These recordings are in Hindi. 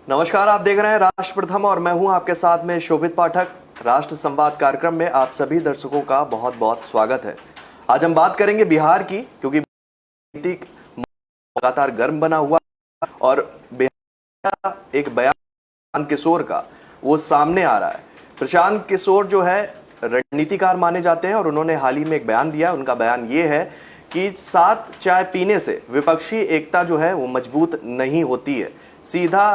नमस्कार, आप देख रहे हैं राष्ट्र प्रथम और मैं हूं आपके साथ में शोभित पाठक। राष्ट्र संवाद कार्यक्रम में आप सभी दर्शकों का बहुत बहुत स्वागत है। आज हम बात करेंगे बिहार की, क्योंकि राजनीतिक लगातार गर्म बना हुआ और बिहार का एक बयान प्रशांत किशोर का वो सामने आ रहा है। प्रशांत किशोर जो है रणनीतिकार माने जाते हैं और उन्होंने हाल ही में एक बयान दिया। उनका बयान ये है कि साथ चाय पीने से विपक्षी एकता जो है वो मजबूत नहीं होती है। सीधा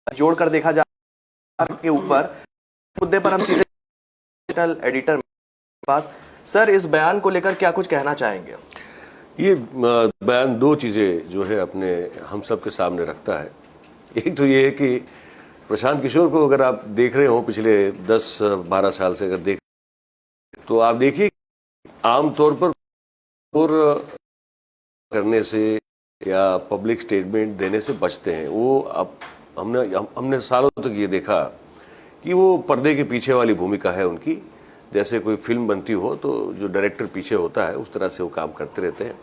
जोड़कर देखा जाए के ऊपर मुद्दे पर हम सीधे डिजिटल एडिटर के पास। सर, इस बयान को लेकर क्या कुछ कहना चाहेंगे? ये बयान दो चीज़ें जो है अपने हम सब के सामने रखता है। एक तो ये है कि प्रशांत किशोर को अगर आप देख रहे हो पिछले 10-12 साल से अगर देख तो आप देखिए आमतौर पर करने से या पब्लिक स्टेटमेंट देने से बचते हैं। वो अब हमने सालों तक ये देखा कि वो पर्दे के पीछे वाली भूमिका है उनकी। जैसे कोई फिल्म बनती हो तो जो डायरेक्टर पीछे होता है उस तरह से वो काम करते रहते हैं।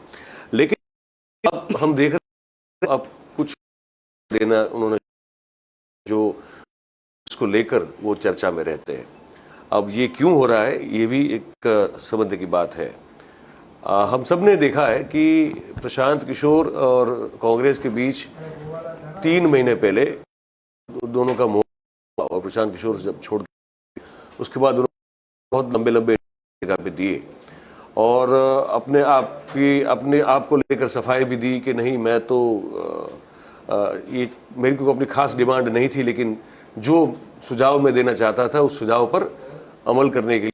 लेकिन अब हम देख रहे हैं अब कुछ देना उन्होंने जो इसको लेकर वो चर्चा में रहते हैं। अब ये क्यों हो रहा है ये भी एक समझने की बात है। हम सब ने देखा है कि प्रशांत किशोर और कांग्रेस के बीच 3 महीने पहले दोनों का मोह और प्रशांत किशोर जब छोड़ उसके बाद उन्होंने बहुत लंबे लंबे जगह पे दिए और अपने आप को लेकर सफाई भी दी कि नहीं, मैं तो ये मेरी को अपनी खास डिमांड नहीं थी, लेकिन जो सुझाव मैं देना चाहता था उस सुझाव पर अमल करने के लिए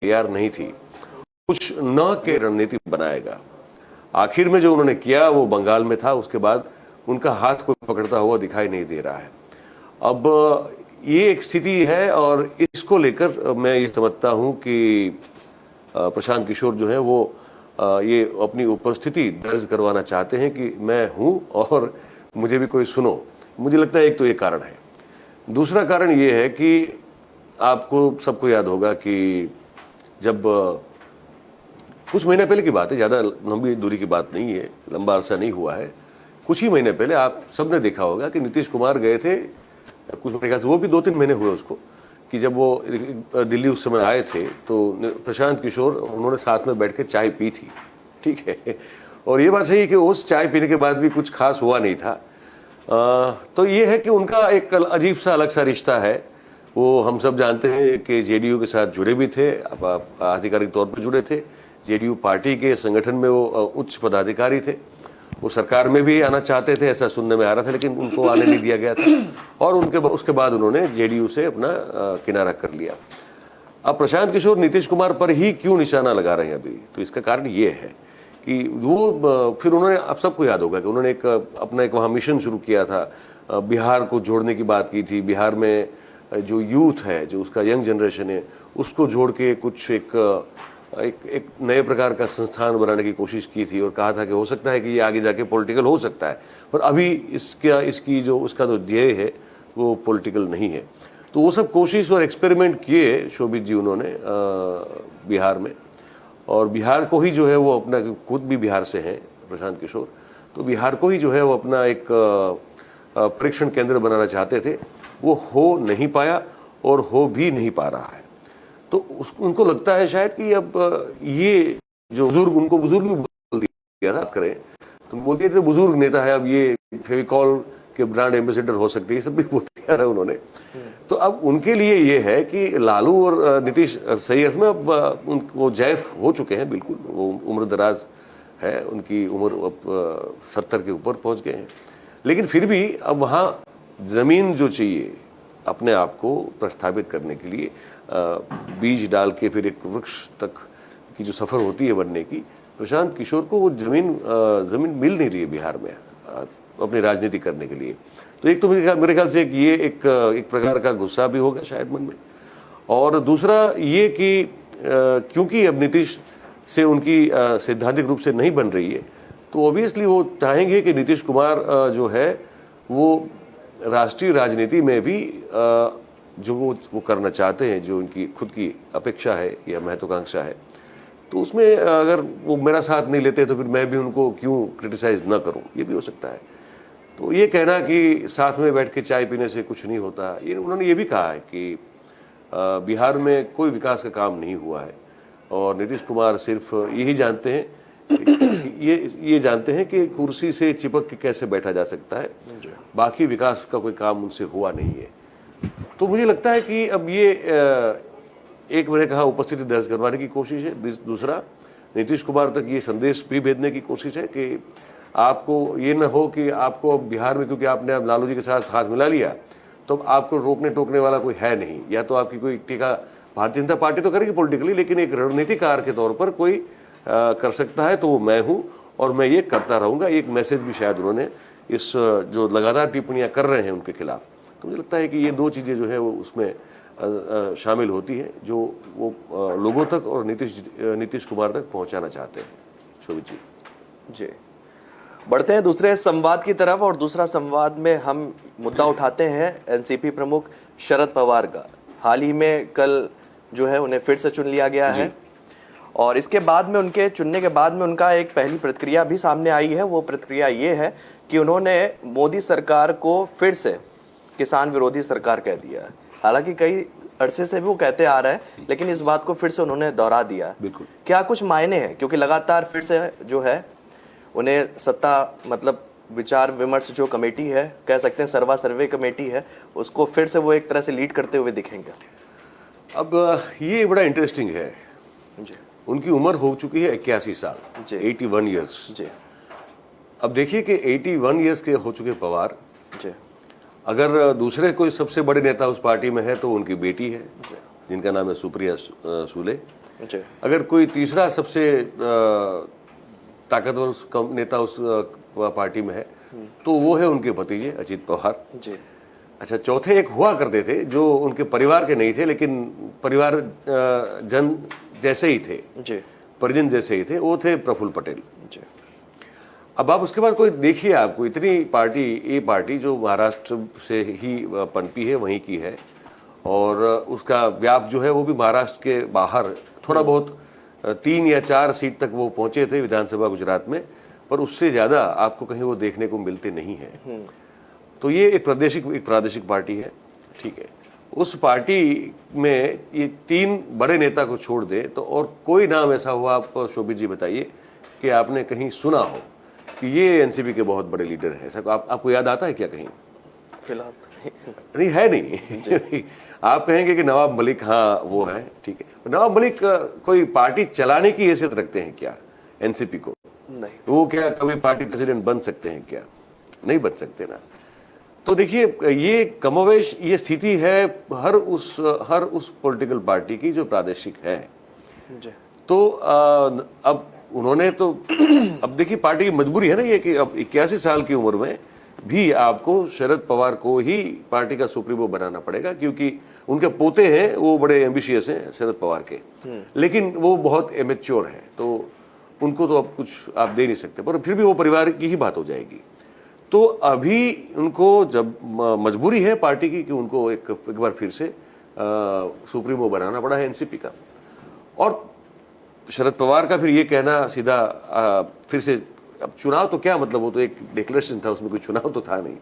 तैयार नहीं थी। कुछ न के रणनीति बनाएगा। आखिर में जो उन्होंने किया वो बंगाल में था, उसके बाद उनका हाथ कोई पकड़ता हुआ दिखाई नहीं दे रहा है। अब ये एक स्थिति है और इसको लेकर मैं ये समझता हूँ कि प्रशांत किशोर जो है वो ये अपनी उपस्थिति दर्ज करवाना चाहते हैं कि मैं हूँ और मुझे भी कोई सुनो। मुझे लगता है एक तो ये कारण है। दूसरा कारण ये है कि आपको सबको याद होगा कि जब कुछ महीने पहले की बात है, ज़्यादा लंबी दूरी की बात नहीं है, लंबा अरसा नहीं हुआ है, कुछ ही महीने पहले आप सबने देखा होगा कि नीतीश कुमार गए थे, कुछ मेरे ख्याल से वो भी 2-3 महीने हुए उसको, कि जब वो दिल्ली उस समय आए थे तो प्रशांत किशोर उन्होंने साथ में बैठ के चाय पी थी। ठीक है, और ये बात सही है कि उस चाय पीने के बाद भी कुछ खास हुआ नहीं था। तो ये है कि उनका एक अजीब सा अलग सा रिश्ता है। वो हम सब जानते हैं कि जेडीयू के साथ जुड़े भी थे, आधिकारिक तौर पर जुड़े थे। जेडीयू पार्टी के संगठन में वो उच्च पदाधिकारी थे। वो सरकार में भी आना चाहते थे, ऐसा सुनने में आ रहा था, लेकिन उनको आने नहीं दिया गया था और उसके बाद उन्होंने जेडीयू से अपना किनारा कर लिया। अब प्रशांत किशोर नीतीश कुमार पर ही क्यों निशाना लगा रहे हैं अभी, तो इसका कारण ये है कि वो फिर उन्होंने, आप सबको याद होगा कि उन्होंने अपना एक वहाँ मिशन शुरू किया था, बिहार को जोड़ने की बात की थी। बिहार में जो यूथ है, जो उसका यंग जनरेशन है, उसको जोड़ के कुछ एक नए प्रकार का संस्थान बनाने की कोशिश की थी और कहा था कि हो सकता है कि ये आगे जाके पॉलिटिकल हो सकता है, पर अभी उसका जो ध्येय है वो पॉलिटिकल नहीं है। तो वो सब कोशिश और एक्सपेरिमेंट किए शोभित जी उन्होंने बिहार में, और बिहार को ही जो है वो अपना, खुद भी बिहार से हैं प्रशांत किशोर, तो बिहार को ही जो है वो अपना एक परीक्षण केंद्र बनाना चाहते थे। वो हो नहीं पाया और हो भी नहीं पा रहा है। तो उनको लगता है शायद कि अब ये जो उनको बुजुर्ग भी बोल दिया था, करें तो बोलते थे बुजुर्ग नेता है, अब ये फेविकॉल के ब्रांड एम्बेसडर हो सकते हैं, ये सब भी बोल दिया था उन्होंने। तो अब उनके लिए ये है कि लालू और नीतीश सही अर्थ में अब वो जैफ हो चुके हैं, बिल्कुल वो उम्र दराज है, उनकी उम्र अब 70 के ऊपर पहुंच गए हैं, लेकिन फिर भी अब वहाँ जमीन जो चाहिए अपने आप को प्रस्थापित करने के लिए, बीज डाल के फिर एक वृक्ष तक की जो सफर होती है बनने की, प्रशांत किशोर को वो जमीन मिल नहीं रही है बिहार में अपनी राजनीति करने के लिए। तो एक तो मेरे ख्याल से एक प्रकार का गुस्सा भी होगा शायद मन में, और दूसरा ये कि क्योंकि अब नीतीश से उनकी सैद्धांतिक रूप से नहीं बन रही है, तो ऑब्वियसली वो चाहेंगे कि नीतीश कुमार जो है वो राष्ट्रीय राजनीति में भी जो वो करना चाहते हैं, जो उनकी खुद की अपेक्षा है या महत्वाकांक्षा है, तो उसमें अगर वो मेरा साथ नहीं लेते तो फिर मैं भी उनको क्यों क्रिटिसाइज ना करूं, ये भी हो सकता है। तो ये कहना कि साथ में बैठ के चाय पीने से कुछ नहीं होता, ये उन्होंने ये भी कहा है कि बिहार में कोई विकास का काम नहीं हुआ है और नीतीश कुमार सिर्फ यही जानते हैं, ये जानते हैं कि कुर्सी से चिपक के कैसे बैठा जा सकता है, बाकी विकास का कोई काम उनसे हुआ नहीं है। तो मुझे लगता है कि अब ये एक मैंने कहा उपस्थिति दर्ज करवाने की कोशिश है, दूसरा नीतीश कुमार तक ये संदेश भी भेजने की कोशिश है कि आपको ये न हो कि आपको बिहार में, क्योंकि आपने अब लालू जी के साथ हाथ मिला लिया, तो आपको रोकने टोकने वाला कोई है नहीं, या तो आपकी कोई टीका भारतीय जनता पार्टी तो करेगी पॉलिटिकली, लेकिन एक रणनीतिकार के तौर पर कोई कर सकता है तो वो मैं हूं और मैं ये करता रहूंगा। एक मैसेज भी शायद उन्होंने इस जो लगातार टिप्पणियां कर रहे हैं उनके खिलाफ, तो मुझे लगता है कि ये दो चीजें जो है वो उसमें शामिल होती है जो वो लोगों तक और नीतीश कुमार तक पहुंचाना चाहते हैं। शोभित जी, बढ़ते हैं दूसरे संवाद की तरफ, और दूसरा संवाद में हम मुद्दा उठाते हैं एनसीपी प्रमुख शरद पवार का। हाल ही में कल जो है उन्हें फिर से चुन लिया गया है, और इसके बाद में, उनके चुनने के बाद में उनका एक पहली प्रतिक्रिया भी सामने आई है। वो प्रतिक्रिया ये है कि उन्होंने मोदी सरकार को फिर से किसान विरोधी सरकार कह दिया है। हालांकि कई अरसे से भी वो कहते आ रहे हैं, लेकिन इस बात को फिर से उन्होंने दोहरा दिया। बिल्कुल, क्या कुछ मायने हैं, क्योंकि लगातार फिर से जो है उन्हें सत्ता मतलब विचार विमर्श जो कमेटी है, कह सकते हैं सर्वा सर्वे कमेटी है, उसको फिर से वो एक तरह से लीड करते हुए दिखेंगे। अब ये बड़ा इंटरेस्टिंग है जी, उनकी उम्र हो चुकी है 81 साल, 81 ईयर्स। जी, अब देखिए कि 81 ईयर्स के हो चुके पवार, जी, अगर दूसरे कोई सबसे बड़े नेता उस पार्टी में है तो उनकी बेटी है जिनका नाम है सुप्रिया सूले। जी, अगर कोई तीसरा सबसे ताकतवर नेता उस पार्टी में है तो वो है उनके भतीजे अजित पवार। जी, अच्छा, चौथे एक हुआ करते थे जो उनके परिवार के नहीं थे, लेकिन परिवार जन जैसे ही थे, जी, परिजन जैसे ही थे, वो थे प्रफुल्ल पटेल। जी, अब आप उसके बाद कोई देखिए, आपको इतनी पार्टी, ये पार्टी जो महाराष्ट्र से ही पनपी है, वहीं की है, और उसका व्याप जो है वो भी महाराष्ट्र के बाहर थोड़ा बहुत 3 या 4 सीट तक वो पहुंचे थे विधानसभा गुजरात में, पर उससे ज्यादा आपको कहीं वो देखने को मिलते नहीं है। तो ये एक प्रादेशिक पार्टी है, ठीक है। उस पार्टी में ये 3 बड़े नेता को छोड़ दे तो और कोई नाम ऐसा हुआ, आप शोभित जी बताइए कि आपने कहीं सुना हो कि ये एनसीपी के बहुत बड़े लीडर हैं, ऐसा आपको याद आता है क्या कहीं? फिलहाल नहीं है, नहीं। आप कहेंगे कि नवाब मलिक, हाँ वो है, ठीक है। नवाब मलिक कोई पार्टी चलाने की हैसियत रखते हैं क्या एनसीपी को? नहीं। वो क्या कभी पार्टी प्रेसिडेंट बन सकते हैं क्या? नहीं बन सकते ना। तो देखिए, ये कमोवेश ये स्थिति है हर उस पॉलिटिकल पार्टी की जो प्रादेशिक है। जी, तो अब उन्होंने तो अब देखिए पार्टी की मजबूरी है ना ये कि अब 81 साल की उम्र में भी आपको शरद पवार को ही पार्टी का सुप्रीमो बनाना पड़ेगा, क्योंकि उनके पोते हैं वो बड़े एम्बिशियस हैं शरद पवार के, लेकिन वो बहुत एमेच्योर हैं, तो उनको तो अब कुछ आप दे नहीं सकते, पर फिर भी वो परिवार की ही बात हो जाएगी। तो अभी उनको जब मजबूरी है पार्टी की कि उनको एक बार फिर से सुप्रीमो बनाना पड़ा है एनसीपी का। और शरद पवार का फिर ये कहना सीधा फिर से, अब चुनाव तो क्या मतलब, वो तो एक डिक्लेरेशन था, उसमें कोई चुनाव तो था नहीं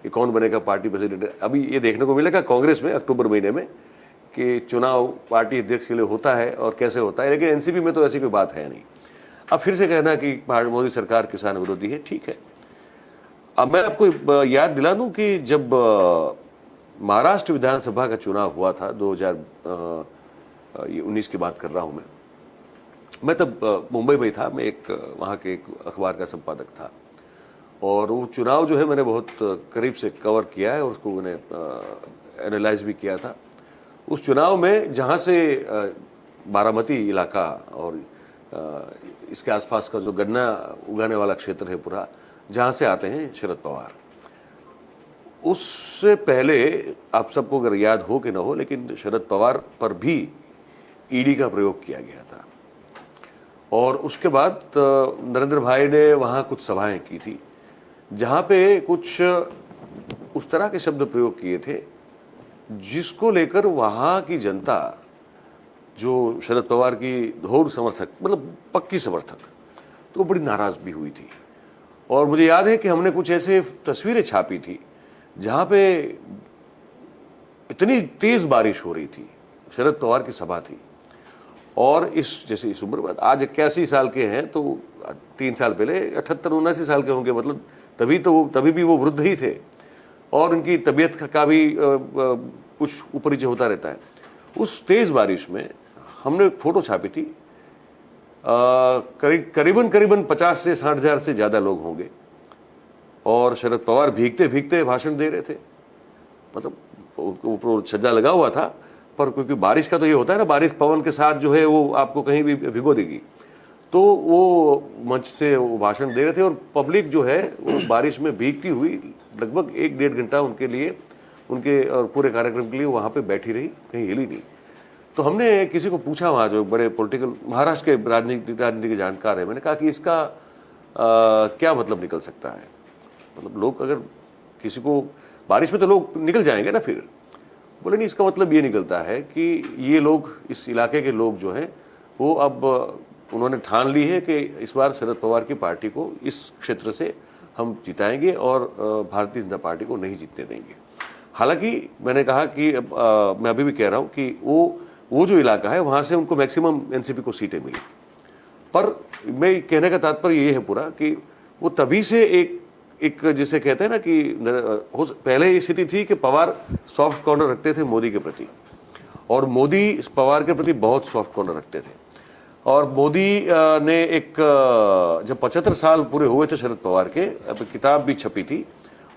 कि कौन बनेगा पार्टी प्रेसिडेंट। अभी ये देखने को मिलेगा कांग्रेस में अक्टूबर महीने में कि चुनाव पार्टी अध्यक्ष के लिए होता है और कैसे होता है, लेकिन एनसीपी में तो ऐसी कोई बात है नहीं। अब फिर से कहना कि मोदी सरकार किसान विरोधी है, ठीक है। अब मैं आपको याद दिला दूं कि जब महाराष्ट्र विधानसभा का चुनाव हुआ था 2019 की बात कर रहा हूं मैं तब मुंबई में था, मैं एक वहाँ के एक अखबार का संपादक था, और वो चुनाव जो है मैंने बहुत करीब से कवर किया है और उसको मैंने एनालाइज भी किया था। उस चुनाव में जहाँ से बारामती इलाका और इसके आसपास का जो गन्ना उगाने वाला क्षेत्र है पूरा, जहाँ से आते हैं शरद पवार, उससे पहले आप सबको अगर याद हो कि ना हो, लेकिन शरद पवार पर भी ईडी का प्रयोग किया गया था, और उसके बाद नरेंद्र भाई ने वहाँ कुछ सभाएं की थी जहाँ पे कुछ उस तरह के शब्द प्रयोग किए थे जिसको लेकर वहाँ की जनता, जो शरद पवार की घोर समर्थक, मतलब पक्की समर्थक, तो बड़ी नाराज भी हुई थी। और मुझे याद है कि हमने कुछ ऐसे तस्वीरें छापी थी जहां पे इतनी तेज बारिश हो रही थी, शरद पवार की सभा थी, और जैसे इस उम्र में आज 81 साल के हैं, तो 3 साल पहले 78-79 साल के होंगे, मतलब तभी भी वो वृद्ध ही थे, और उनकी तबीयत का भी कुछ ऊपर नीचे होता रहता है। उस तेज बारिश में हमने फोटो छापी थी, करीबन 50 से 60 हजार से ज्यादा लोग होंगे, और शरद पवार भीगते भीगते भाषण दे रहे थे। मतलब उनको ऊपर छज्जा लगा हुआ था, पर क्योंकि बारिश का तो ये होता है ना, बारिश पवन के साथ जो है वो आपको कहीं भी भिगो देगी, तो वो मंच से वो भाषण दे रहे थे, और पब्लिक जो है वो बारिश में भीगती हुई लगभग 1-1.5 घंटा उनके लिए, उनके और पूरे कार्यक्रम के लिए वहाँ पे बैठी रही, कहीं हिली नहीं। तो हमने किसी को पूछा वहाँ, जो बड़े पॉलिटिकल महाराष्ट्र के राजनीति के जानकार है, मैंने कहा कि इसका क्या मतलब निकल सकता है। मतलब लोग अगर किसी को बारिश में, तो लोग निकल जाएंगे ना फिर। बोले नहीं, इसका मतलब ये निकलता है कि ये लोग, इस इलाके के लोग जो हैं वो अब उन्होंने ठान ली है कि इस बार शरद पवार की पार्टी को इस क्षेत्र से हम जिताएंगे और भारतीय जनता पार्टी को नहीं जीतने देंगे। हालांकि मैंने कहा कि मैं अभी भी कह रहा हूं कि वो जो इलाका है वहां से उनको मैक्सिमम एनसीपी को सीटें मिली, पर मैं कहने का तात्पर्य ये है पूरा कि वो तभी से एक जिसे कहते हैं ना कि पहले ये स्थिति थी कि पवार सॉफ्ट कॉर्नर रखते थे मोदी के प्रति, और मोदी पवार के प्रति बहुत सॉफ्ट कॉर्नर रखते थे। और मोदी ने जब 75 साल पूरे हुए थे शरद पवार के, अब किताब भी छपी थी,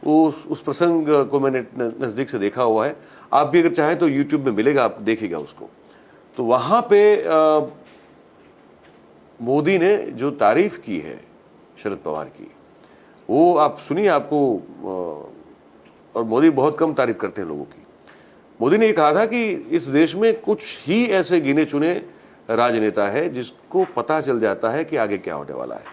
उस प्रसंग को मैंने नजदीक से देखा हुआ है। आप भी अगर चाहें तो यूट्यूब में मिलेगा, आप देखिएगा उसको। तो वहां पे मोदी ने जो तारीफ की है शरद पवार की, वो आप सुनिए, आपको और मोदी बहुत कम तारीफ करते हैं लोगों की। मोदी ने ये कहा था कि इस देश में कुछ ही ऐसे गिने चुने राजनेता है जिसको पता चल जाता है कि आगे क्या होने वाला है।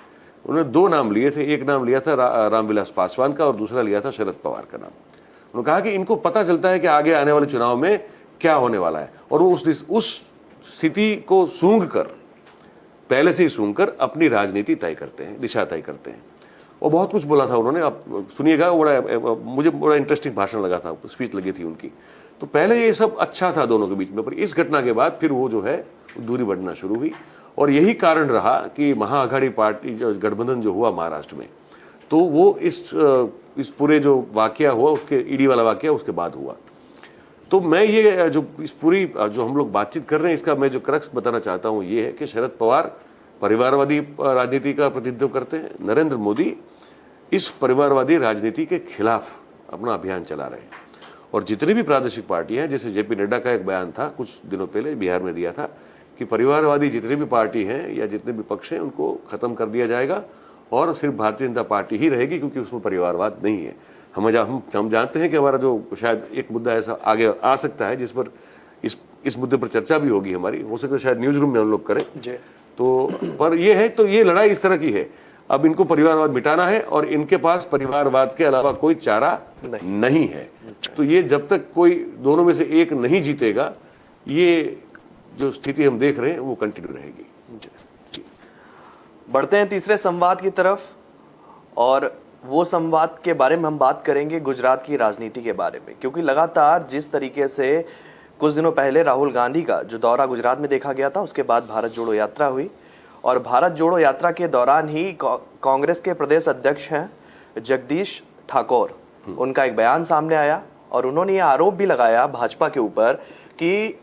उन्होंने 2 नाम लिए थे, एक नाम लिया था रामविलास पासवान का, और दूसरा लिया था शरद पवार का नाम। उन्होंने कहा कि इनको पता चलता है कि आगे आने वाले चुनाव में क्या होने वाला है, और वो उस स्थिति को सूंघ कर, पहले से ही सूंघ कर अपनी राजनीति तय करते हैं, दिशा तय करते हैं। और बहुत कुछ बोला था उन्होंने, आप सुनिएगा, मुझे बड़ा इंटरेस्टिंग भाषण लगा था, स्पीच लगी थी उनकी। तो पहले ये सब अच्छा था दोनों के बीच में, पर इस घटना के बाद फिर वो जो है दूरी बढ़ना शुरू हुई, और यही कारण रहा कि महाअघाड़ी पार्टी जो गठबंधन जो हुआ महाराष्ट्र में, तो वो इस पूरे जो वाकया हुआ, उसके ईडी वाला वाकया उसके बाद हुआ। तो मैं ये जो इस पूरी जो हम लोग बातचीत कर रहे हैं, इसका मैं जो क्रक्स बताना चाहता हूँ ये है कि शरद पवार परिवारवादी राजनीति का प्रतिनिधित्व करते हैं, नरेंद्र मोदी इस परिवारवादी राजनीति के खिलाफ अपना अभियान चला रहे हैं। और जितनी भी प्रादेशिक पार्टियां हैं, जैसे जेपी नड्डा का एक बयान था कुछ दिनों पहले बिहार में दिया था कि परिवारवादी जितनी भी पार्टी हैं या जितने भी पक्ष हैं उनको खत्म कर दिया जाएगा, और सिर्फ भारतीय जनता पार्टी ही रहेगी, क्योंकि उसमें परिवारवाद नहीं है। हम जानते हैं कि हमारा जो शायद एक मुद्दा ऐसा आगे आ सकता है जिस पर इस मुद्दे पर चर्चा भी होगी हमारी, हो सकता है शायद न्यूज रूम में हम लोग करें। तो पर ये है, तो ये लड़ाई इस तरह की है। अब इनको परिवारवाद मिटाना है, और इनके पास परिवारवाद के अलावा कोई चारा नहीं है। तो ये जब तक कोई दोनों में से एक नहीं जीतेगा, ये जो स्थिति हम देख रहे हैं वो कंटिन्यू रहेगी। बढ़ते हैं तीसरे संवाद की तरफ, और वो संवाद के बारे में हम बात करेंगे गुजरात की राजनीति के बारे में, क्योंकि लगातार जिस तरीके से कुछ दिनों पहले राहुल गांधी का जो दौरा गुजरात में देखा गया था, उसके बाद भारत जोड़ो यात्रा हुई, और भारत जोड़ो यात्रा के दौरान ही कांग्रेस के प्रदेश अध्यक्ष हैं जगदीश ठाकुर, उनका एक बयान सामने आया, और उन्होंने ये आरोप भी लगाया भाजपा के ऊपर कि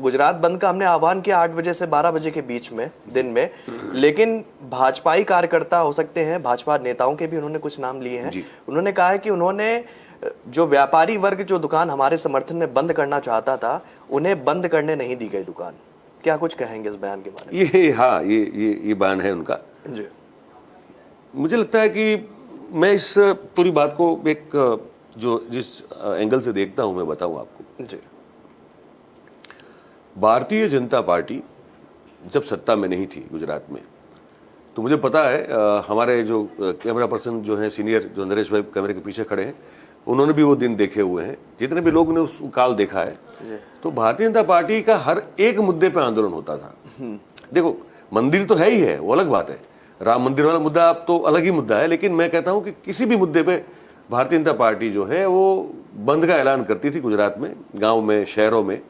गुजरात बंद का हमने आह्वान किया 8 बजे से 12 बजे के बीच में दिन में, लेकिन भाजपाई कार्यकर्ता हो सकते हैं, भाजपा नेताओं के भी उन्होंने कुछ नाम लिए हैं, उन्होंने कहा है कि उन्होंने जो व्यापारी वर्ग जो दुकान हमारे समर्थन में बंद करना चाहता था, उन्हें बंद करने नहीं दी गई दुकान। क्या कुछ कहेंगे इस बयान के बारे में? ये बयान है उनका जी। मुझे लगता है कि मैं इस पूरी बात को एक जिस एंगल से देखता हूं मैं बताऊं आपको। जी। भारतीय जनता पार्टी जब सत्ता में नहीं थी गुजरात में, तो मुझे पता है हमारे जो कैमरा पर्सन जो हैं सीनियर, जो नरेश भाई कैमरे के पीछे खड़े हैं, उन्होंने भी वो दिन देखे हुए हैं, जितने भी लोग ने उस काल देखा है। तो भारतीय जनता पार्टी का हर एक मुद्दे पे आंदोलन होता था। देखो, मंदिर तो है ही है, वो अलग बात है, राम मंदिर वाला मुद्दा अब तो अलग ही मुद्दा है, लेकिन मैं कहता हूं कि किसी भी मुद्दे पे भारतीय जनता पार्टी जो है वो बंद का ऐलान करती थी गुजरात में, गांव में, शहरों में,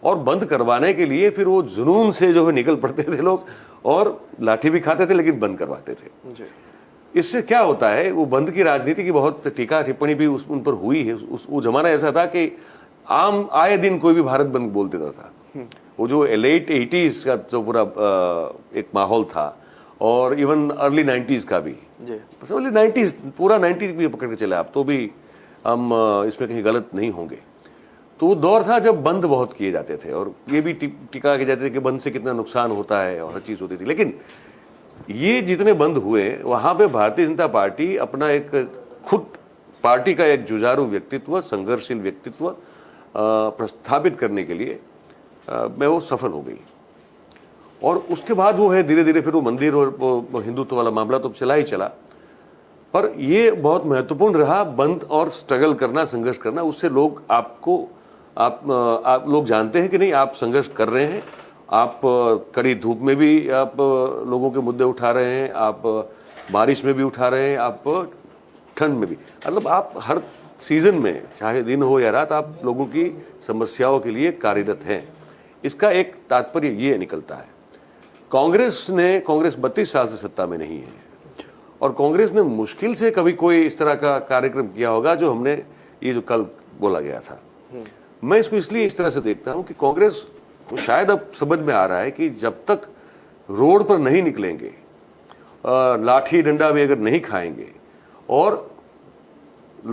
और बंद करवाने के लिए फिर वो जुनून से जो है निकल पड़ते थे लोग, और लाठी भी खाते थे लेकिन बंद करवाते थे जी। इससे क्या होता है, वो बंद की राजनीति की बहुत टीका टिप्पणी भी उन पर हुई है। वो जमाना ऐसा था कि आम आए दिन कोई भी भारत बंद बोल देता था। वो जो लेट 80s का जो पूरा एक माहौल था, और इवन अर्ली 90s का भी, अर्ली 90s पूरा 90s भी पकड़ के चले आप, तो भी हम इसमें कहीं गलत नहीं होंगे। तो वो दौर था जब बंद बहुत किए जाते थे, और ये भी टीका किए जाते थे कि बंद से कितना नुकसान होता है और हर चीज़ होती थी। लेकिन ये जितने बंद हुए वहाँ पे भारतीय जनता पार्टी अपना एक खुद पार्टी का एक जुझारू व्यक्तित्व, संघर्षशील व्यक्तित्व प्रस्थापित करने के लिए मैं वो सफल हो गई। और उसके बाद वो है धीरे धीरे फिर वो मंदिर और वो हिंदुत्व वाला मामला तो चला ही चला, पर ये बहुत महत्वपूर्ण रहा, बंद और स्ट्रगल करना, संघर्ष करना। उससे लोग आपको आप लोग जानते हैं कि नहीं आप संघर्ष कर रहे हैं, आप कड़ी धूप में भी आप लोगों के मुद्दे उठा रहे हैं, आप बारिश में भी उठा रहे हैं, आप ठंड में भी, मतलब आप हर सीजन में चाहे दिन हो या रात आप लोगों की समस्याओं के लिए कार्यरत हैं। इसका एक तात्पर्य ये निकलता है। कांग्रेस 32 साल से सत्ता में नहीं है, और कांग्रेस ने मुश्किल से कभी कोई इस तरह का कार्यक्रम किया होगा जो हमने ये जो कल बोला गया था। मैं इसको इसलिए इस तरह से देखता हूं कि कांग्रेस को शायद अब समझ में आ रहा है कि जब तक रोड पर नहीं निकलेंगे, लाठी डंडा भी अगर नहीं खाएंगे, और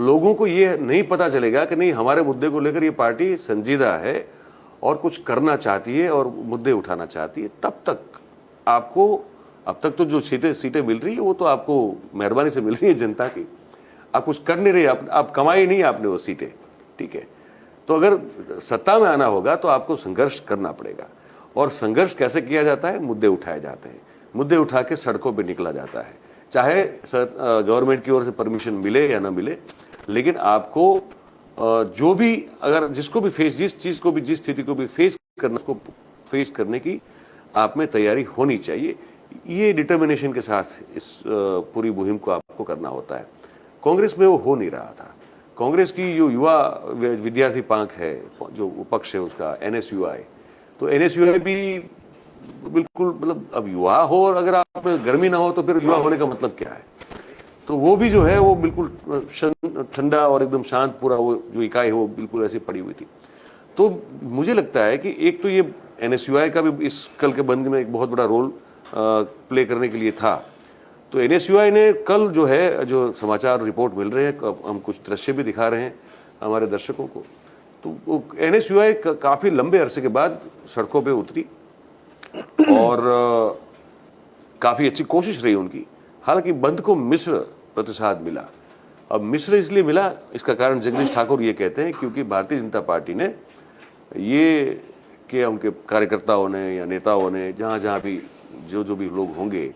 लोगों को ये नहीं पता चलेगा कि नहीं हमारे मुद्दे को लेकर ये पार्टी संजीदा है और कुछ करना चाहती है और मुद्दे उठाना चाहती है, तब तक आपको, अब तक तो जो सीटें मिल रही है वो तो आपको मेहरबानी से मिल रही है जनता की, आप कुछ कर नहीं रहे, आप कमाई नहीं आपने वो सीटें, ठीक है। तो अगर सत्ता में आना होगा तो आपको संघर्ष करना पड़ेगा, और संघर्ष कैसे किया जाता है, मुद्दे उठाए जाते हैं, मुद्दे उठा के सड़कों पर निकला जाता है, चाहे गवर्नमेंट की ओर से परमिशन मिले या ना मिले, लेकिन आपको जो भी अगर जिसको भी जिस चीज को भी, जिस स्थिति को भी फेस करना, उसको फेस करने की आप में तैयारी होनी चाहिए। ये डिटर्मिनेशन के साथ इस पूरी मुहिम को आपको करना होता है। कांग्रेस में वो हो नहीं रहा था। कांग्रेस की जो युवा विद्यार्थी पांख है, जो पक्ष है उसका NSUI, तो NSUI भी बिल्कुल, मतलब अब युवा हो और अगर आप में गर्मी ना हो तो फिर युवा होने का मतलब क्या है। तो वो भी जो है वो बिल्कुल ठंडा और एकदम शांत, पूरा वो जो इकाई है वो बिल्कुल ऐसी पड़ी हुई थी। तो मुझे लगता है कि एक तो ये NSUI का भी इस कल के बंद में एक बहुत बड़ा रोल प्ले करने के लिए था। तो NSUI ने कल जो है, जो समाचार रिपोर्ट मिल रहे हैं, हम कुछ दृश्य भी दिखा रहे हैं हमारे दर्शकों को, तो वो NSUI काफ़ी लंबे अरसे के बाद सड़कों पे उतरी और काफ़ी अच्छी कोशिश रही उनकी। हालांकि बंद को मिश्र प्रतिसाद मिला। अब मिश्र इसलिए मिला, इसका कारण जगदीश ठाकुर ये कहते हैं क्योंकि भारतीय जनता पार्टी ने ये कि उनके कार्यकर्ताओं ने या नेताओं ने जहाँ जहाँ भी जो भी लोग होंगे,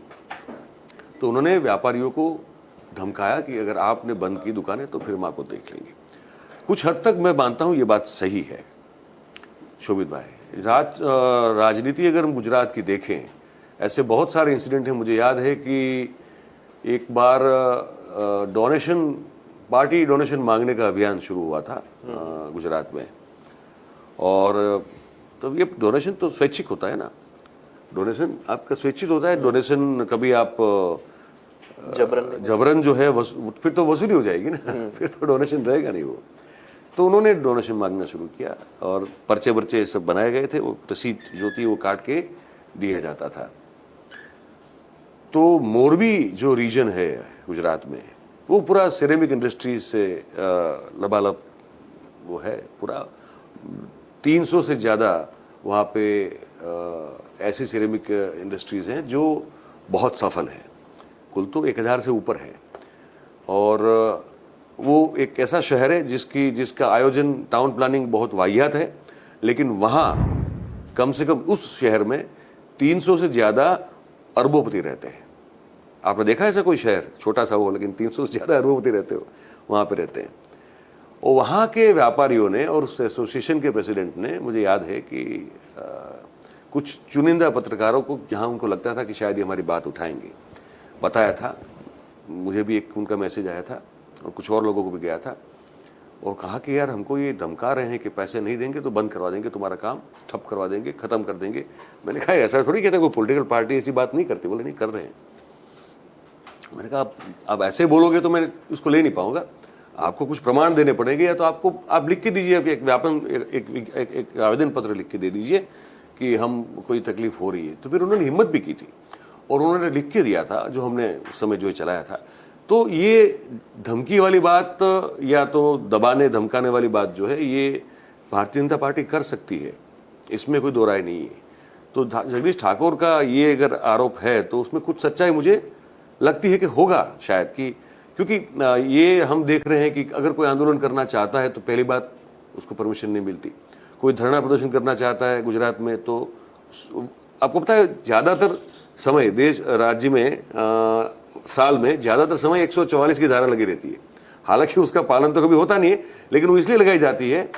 तो उन्होंने व्यापारियों को धमकाया कि अगर आपने बंद की दुकानें तो फिर हम आपको देख लेंगे। कुछ हद तक मैं मानता हूँ ये बात सही है शोभित भाई। राजनीति अगर हम गुजरात की देखें, ऐसे बहुत सारे इंसिडेंट हैं। मुझे याद है कि एक बार पार्टी डोनेशन मांगने का अभियान शुरू हुआ था गुजरात में, और तो ये डोनेशन तो स्वैच्छिक होता है ना, डोनेशन आपका स्वैच्छिक होता है। डोनेशन कभी आप जबरन जो है फिर तो वसूली हो जाएगी ना, फिर तो डोनेशन रहेगा नहीं वो। तो उन्होंने डोनेशन मांगना शुरू किया और पर्चे वर्चे सब बनाए गए थे, वो रसीद जो थी वो काट के दिया जाता था। तो मोरबी जो रीजन है गुजरात में, वो पूरा सिरेमिक इंडस्ट्रीज से लबालब वो है पूरा। 300 से ज़्यादा वहाँ पे ऐसी सिरेमिक इंडस्ट्रीज हैं जो बहुत सफल हैं, कुल तो 1000 से ऊपर है। और वो एक ऐसा शहर है जिसका आयोजन, टाउन प्लानिंग बहुत वाहियात है, लेकिन वहाँ कम से कम उस शहर में 300 से ज़्यादा अरबोपति रहते हैं। आपने देखा ऐसा कोई शहर, छोटा सा हो लेकिन 300 से ज़्यादा अरबोपति रहते हो वहाँ पे रहते हैं। और वहाँ के व्यापारियों ने और उस एसोसिएशन के प्रेसिडेंट ने, मुझे याद है कि कुछ चुनिंदा पत्रकारों को, जहाँ उनको लगता था कि शायद ये हमारी बात उठाएंगे, बताया था, मुझे भी एक उनका मैसेज आया था और कुछ और लोगों को भी गया था, और कहा कि यार हमको ये धमका रहे हैं कि पैसे नहीं देंगे तो बंद करवा देंगे, तुम्हारा काम ठप करवा देंगे, खत्म कर देंगे। मैंने कहा ऐसा थोड़ी कहता, कोई पॉलिटिकल पार्टी ऐसी बात नहीं करती। बोले नहीं कर रहे हैं। मैंने कहा अब ऐसे बोलोगे तो मैं उसको ले नहीं पाऊंगा, आपको कुछ प्रमाण देने पड़ेंगे, या तो आप लिख के दीजिए, एक व्यापन एक आवेदन पत्र लिख के दे दीजिए कि हम कोई तकलीफ हो रही है। तो फिर उन्होंने हिम्मत भी की थी और उन्होंने लिख के दिया था, जो हमने उस समय जो चलाया था। तो ये धमकी वाली बात या तो दबाने धमकाने वाली बात जो है, ये भारतीय जनता पार्टी कर सकती है, इसमें कोई दो राय नहीं है। तो जगदीश ठाकुर का ये अगर आरोप है तो उसमें कुछ सच्चाई मुझे लगती है कि होगा शायद, कि क्योंकि ये हम देख रहे हैं कि अगर कोई आंदोलन करना चाहता है तो पहली बात उसको परमिशन नहीं मिलती। कोई धरना प्रदर्शन करना चाहता है गुजरात में, तो आपको पता है ज़्यादातर समय देश राज्य में साल में ज़्यादातर समय 144 की धारा लगी रहती है। हालांकि उसका पालन तो कभी होता नहीं है, लेकिन वो इसलिए लगाई जाती है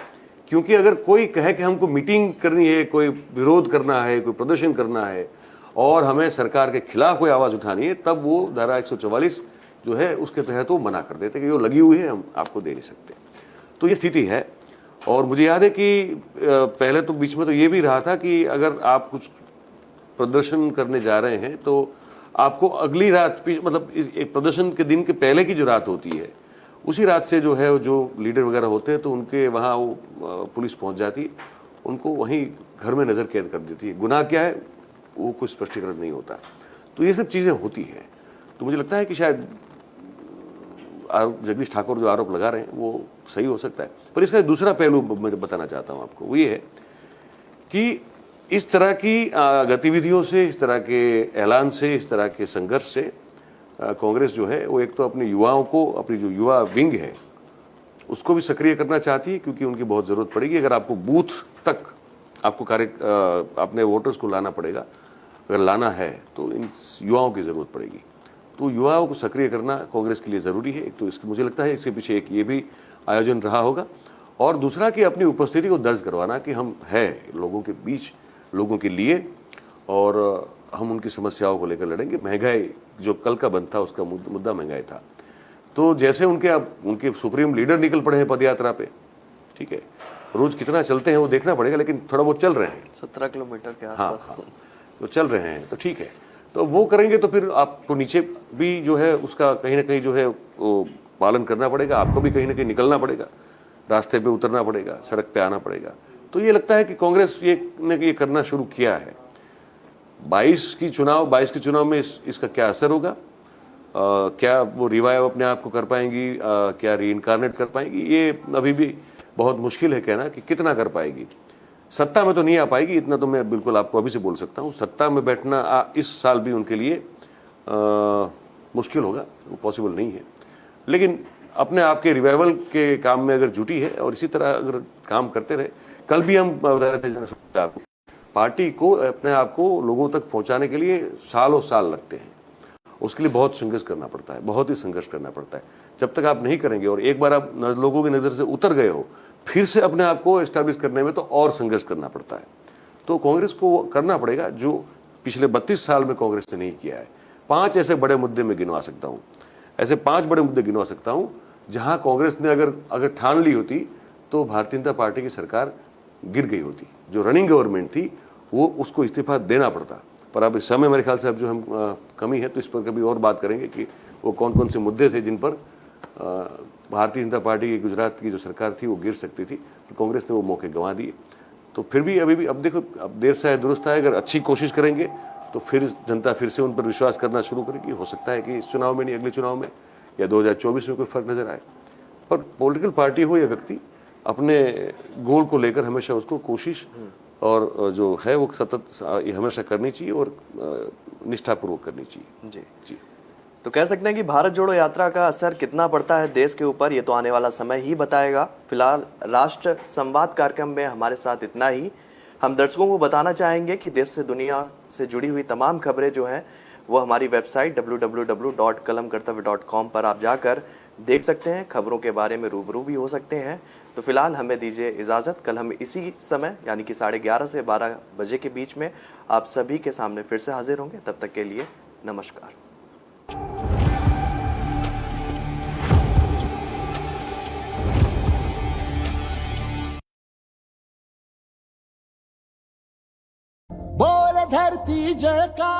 क्योंकि अगर कोई कहे कि हमको मीटिंग करनी है, कोई विरोध करना है, कोई प्रदर्शन करना है और हमें सरकार के खिलाफ कोई आवाज़ उठानी है, तब वो धारा 144 जो है उसके तहत वो मना कर देते कि वो लगी हुई है, हम आपको दे नहीं सकते। तो ये स्थिति है। और मुझे याद है कि पहले तो बीच में तो ये भी रहा था कि अगर आप कुछ प्रदर्शन करने जा रहे हैं तो आपको अगली रात, मतलब एक प्रदर्शन के दिन के पहले की जो रात होती है, उसी रात से जो है जो लीडर वगैरह होते हैं तो उनके वहाँ वो पुलिस पहुँच जाती है, उनको वहीं घर में नज़र कैद कर देती है। गुनाह क्या है वो कुछ स्पष्टीकरण नहीं होता। तो ये सब चीज़ें होती हैं। तो मुझे लगता है कि शायद जगदीश ठाकुर जो आरोप लगा रहे हैं वो सही हो सकता है। पर इसका दूसरा पहलू मैं बताना चाहता हूँ आपको, वो ये है कि इस तरह की गतिविधियों से, इस तरह के ऐलान से, इस तरह के संघर्ष से कांग्रेस जो है वो एक तो अपने युवाओं को, अपनी जो युवा विंग है उसको भी सक्रिय करना चाहती है, क्योंकि उनकी बहुत ज़रूरत पड़ेगी। अगर आपको बूथ तक आपको अपने वोटर्स को लाना पड़ेगा, अगर लाना है तो इन युवाओं की ज़रूरत पड़ेगी। तो युवाओं को सक्रिय करना कांग्रेस के लिए ज़रूरी है। एक तो इसके मुझे लगता है इसके पीछे एक ये भी आयोजन रहा होगा, और दूसरा कि अपनी उपस्थिति को दर्ज करवाना कि हम हैं लोगों के बीच, लोगों के लिए, और हम उनकी समस्याओं को लेकर लड़ेंगे। महंगाई जो कल का बंद था, उसका मुद्दा महंगाई था। तो जैसे उनके सुप्रीम लीडर निकल पड़े हैं पदयात्रा पे, ठीक है, रोज कितना चलते हैं वो देखना पड़ेगा, लेकिन थोड़ा बहुत चल रहे हैं, 17 किलोमीटर के आसपास। हाँ, तो चल रहे हैं, तो ठीक है। तो वो करेंगे तो फिर आपको नीचे भी जो है उसका कहीं ना कहीं जो है वो पालन करना पड़ेगा, आपको भी कहीं ना कहीं निकलना पड़ेगा, रास्ते पे उतरना पड़ेगा, सड़क पे आना पड़ेगा। तो ये लगता है कि कांग्रेस ये करना शुरू किया है। 22 के चुनाव में इसका क्या असर होगा, क्या वो रिवाइव अपने आप को कर पाएंगी, क्या रीइंकारनेट कर पाएंगी, ये अभी भी बहुत मुश्किल है कहना कि कितना कर पाएगी। सत्ता में तो नहीं आ पाएगी, इतना तो मैं बिल्कुल आपको अभी से बोल सकता हूँ। सत्ता में बैठना इस साल भी उनके लिए मुश्किल होगा, वो पॉसिबल नहीं है। लेकिन अपने आप के रिवाइवल के काम में अगर जुटी है और इसी तरह अगर काम करते रहे, कल भी हम बता रहे थे आपको, पार्टी को अपने आप को लोगों तक पहुंचाने के लिए सालों साल लगते हैं। उसके लिए बहुत संघर्ष करना पड़ता है, बहुत ही संघर्ष करना पड़ता है। जब तक आप नहीं करेंगे और एक बार आप लोगों की नज़र से उतर गए हो, फिर से अपने आप को एस्टैब्लिश करने में तो और संघर्ष करना पड़ता है। तो कांग्रेस को करना पड़ेगा जो पिछले 32 साल में कांग्रेस ने नहीं किया है। 5 ऐसे बड़े मुद्दे में गिनवा सकता हूँ, ऐसे 5 बड़े मुद्दे गिनवा सकता हूँ जहाँ कांग्रेस ने अगर ठान ली होती तो भारतीय जनता पार्टी की सरकार गिर गई होती। जो रनिंग गवर्नमेंट थी वो उसको इस्तीफा देना पड़ता। पर अब इस समय मेरे ख्याल से अब जो हम कमी है, तो इस पर कभी और बात करेंगे कि वो कौन कौन से मुद्दे थे जिन पर भारतीय जनता पार्टी की गुजरात की जो सरकार थी वो गिर सकती थी। तो कांग्रेस ने वो मौके गंवा दिए। तो फिर भी अभी भी अब देखो, अब देर से दुरुस्त है, अगर अच्छी कोशिश करेंगे तो फिर जनता फिर से उन पर विश्वास करना शुरू करेगी। हो सकता है कि इस चुनाव में नहीं, अगले चुनाव में या 2024 में कोई फर्क नजर आए। पर पॉलिटिकल पार्टी हो या व्यक्ति, अपने गोल को लेकर हमेशा उसको कोशिश और जो है वो सतत हमेशा करनी चाहिए और निष्ठापूर्वक करनी चाहिए। जी जी। तो कह सकते हैं कि भारत जोड़ो यात्रा का असर कितना पड़ता है देश के ऊपर, ये तो आने वाला समय ही बताएगा। फिलहाल राष्ट्र संवाद कार्यक्रम में हमारे साथ इतना ही। हम दर्शकों को बताना चाहेंगे कि देश से दुनिया से जुड़ी हुई तमाम खबरें जो हैं वो हमारी वेबसाइट www.kalamkartavya.com पर आप जाकर देख सकते हैं। खबरों के बारे में रूबरू भी हो सकते हैं। तो फिलहाल हमें दीजिए इजाज़त। कल हम इसी समय यानी कि 11:30 से 12 बजे के बीच में आप सभी के सामने फिर से हाजिर होंगे। तब तक के लिए नमस्कार। धरती जयकार